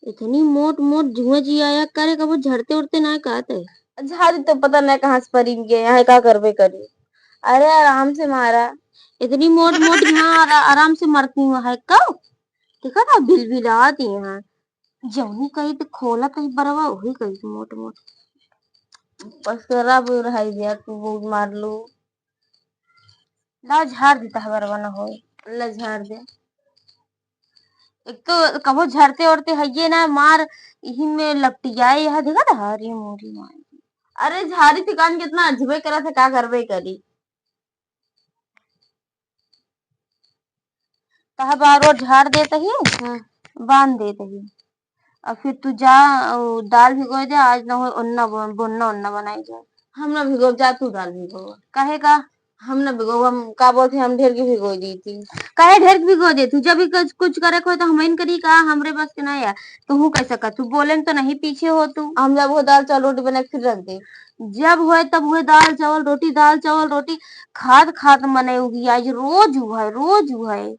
इतनी मोट मोट धुआं जी आया करे कबो झड़ते उड़ते ना कहत है। झाड़ी तो पता नहीं कहाँ से परी गए यहाँ का करबे करी। अरे आराम से मारा। इतनी मोट मोट यहाँ आराम से मरती हूँ है कब देखा था बिल बिल आती यहाँ जौनी कही तो खोला कहीं बरवा वही कही मोट मोट बस करा रहा दिया तू बहुत मार लू। ला झाड़ देता है बरवा ना हो ला झाड़ दे। एक तो कबो झड़ते उड़ते है ये ना मार यही में लपटियाए यह देखा था हरी मोरी मार। अरे झाड़ी ठिकान कितना अजबे करा था का करबे करी। तह बार और झाड़ देता ही बांध देता ही और फिर तू जा दाल भिगो दे आज ना हो उन्ना बुन्ना उन्ना बनाई जाए। हम ना भिगो जा तू दाल भिगो। कहेगा हम ना भिगो हम का बोलते हम ढेर की भिगो दी थी। कहे ढेर की भिगो दे तू जब भी कुछ करे को तो हम करी का हमरे बस के नहीं है तो हूँ कैसा कर तू बोले तो नहीं पीछे हो तू। हम जब वो दाल चावल रोटी बना फिर रख दे जब हुए तब हुए दाल चावल रोटी खाद खाद मने उगी आज रोज हुआ है रोज हुआ है।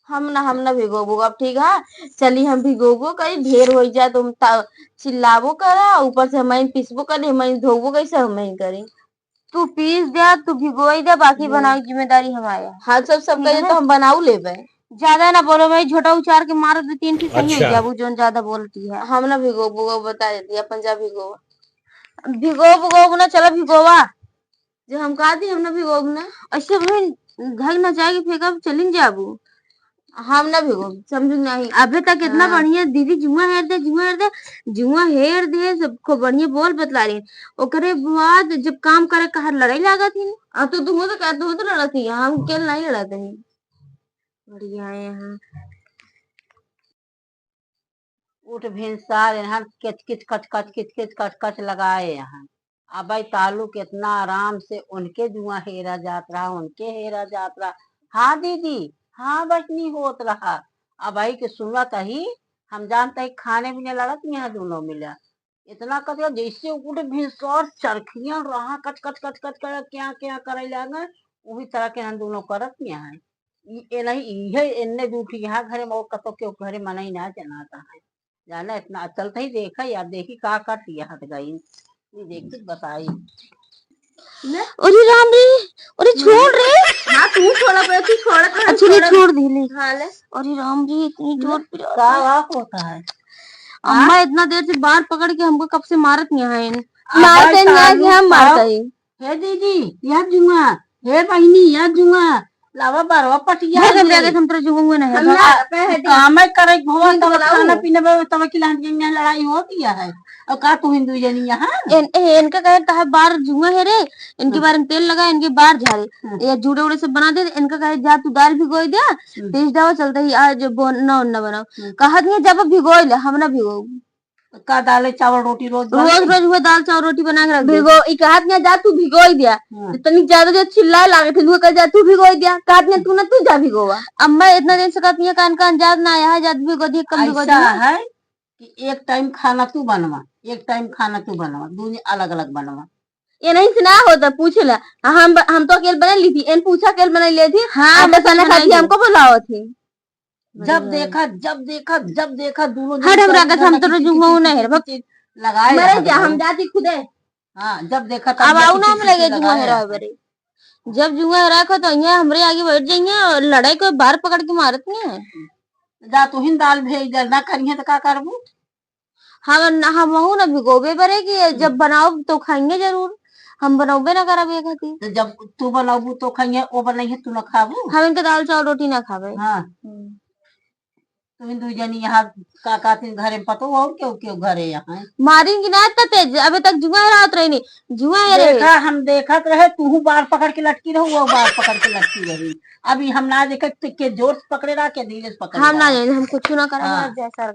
हम ना भिगोबो अब ठीक है चली हम भिगोबो कहीं ढेर हो जाए तुम चिल्लाबो करा ऊपर से हम पीसबो करे हम धोबो कैसे हम करी। तू पीस दे तू भिगोई दे बाकी बनाई जिम्मेदारी हमारा। हाँ सब कहे तो हम बनाऊ लेबे। ज्यादा ना बोलो भाई झोटा उचार के मारो तो तीन फिर सही हो गया वो जोन ज्यादा बोलती है। हम ना भिगोबो बता देती अपन जा भिगो भिगो ना चलो भिगोवा जो हम कहा दी हम ना भिगो ना ऐसे भाई घर न जाएगी फेंका चलिन जाबू हम ना भिगो समझ नहीं। अबे तक इतना बढ़िया दीदी जुआ हेर दे सबको बढ़िया बोल बतला रही ओकरे बाद जब काम करे कहा लड़ाई लागत थी तो तुम तो लड़ा थी हम केल नहीं लड़ाते ही बढ़िया है यहाँ उठ भिनसार यहाँ किच किच कच कच किच किच कच कच लगाए यहाँ अब भाई तालू कितना आराम से उनके जुआ हेरा जात रहा उनके हेरा जात रहा। हाँ दीदी हाँ बस नहीं होत रहा अब भाई के सुनत ही हम जानते ही खाने भी नहीं लड़त यहाँ दोनों मिला इतना कत जैसे उठ भिनसार चरखियां रहा कच कच कच कच कर क्या क्या करे लगा वही तरह के हम दोनों करत यहाँ ये नहीं ये इन्ने जूठी यहाँ घरे में कतो के घरे मना ही ना जनाता है जाना इतना चलता ही देखा यार देखी का कट हट गई देखी बताई अरे राम रे अरे छोड़ रे हाँ तू छोड़ा पे तू छोड़ा अच्छा छोड़ दी ले हाँ ले अरे राम जी इतनी जोर का होता है अम्मा इतना देर से बाहर पकड़ के हमको कब से मारत यहाँ है मारते नहीं हम मारते हे दीदी याद जुआ हे बहनी याद जुआ लावा बारवा पटिया हम तो जुगूंगे नहीं काम करे भवन तब खाना पीने में तब खिलाने लड़ाई होती है और का तू हिंदू जनी यहाँ इनका कहे कहा बार जुआ है रे इनके बारे में तेल लगा इनके बार झाड़े या जूड़े उड़े से बना दे इनका कहे जा तू दाल भिगो दिया तेज दावा चलता ही आज ना बनाओ कहा दिया जब भिगो ले हम ना भिगो का दाल चावल रोटी रोज हुआ दाल चावल रोटी बना के रख भिगो कहा दिया जा तू भिगो दिया इतनी ज्यादा जो चिल्लाए लागे थे कह जा तू भिगो दिया कहा दिया तू ना तू जा भिगोवा अम्मा इतना दिन से कहती है कान कान जात ना आया जात भिगो दिया कम भिगो दिया है कि एक टाइम खाना तू बनवा एक टाइम खाना तू बनवा दोनों अलग अलग बनवा ये नहीं सुना होता पूछ ला हम तो अकेले बना ली थी इन पूछा अकेले बना ली थी हाँ खाना खाती हमको बुलाओ थी जब देखा दोनों हट हम तो जुगमऊ नहीं लगाए हम जाती खुदे हाँ जब देखा अब आओ ना हम लगे जुआ हेरा बरे जब जुआ हेरा को तो यहाँ हमरे आगे बैठ जाएंगे और लड़ाई को बाहर पकड़ के मारत नहीं है जा तू हिन दाल भेज दे ना करिए तो का करबू हम वहू ना भिगोबे बरे कि जब बनाओ तो खाएंगे जरूर हम बनाओबे ना करब ये खाती तो जब तू बनाबू तो खाइए वो बनाइए तू ना खाबू हम इनके दाल चावल रोटी ना खावे हाँ तुम हिंदू जनी यहाँ का घरे पतो और क्यों क्यों घरे यहाँ मारेंगी ना तेज अभी तक जुआ रात रही जुआ देखा हम देखत रहे तू बार पकड़ के लटकी रहो वो बार पकड़ के लटकी रही अभी हम ना देखे के जोर से पकड़े रहा के धीरे से पकड़े हम ना जाने हम कुछ ना करेंगे जैसा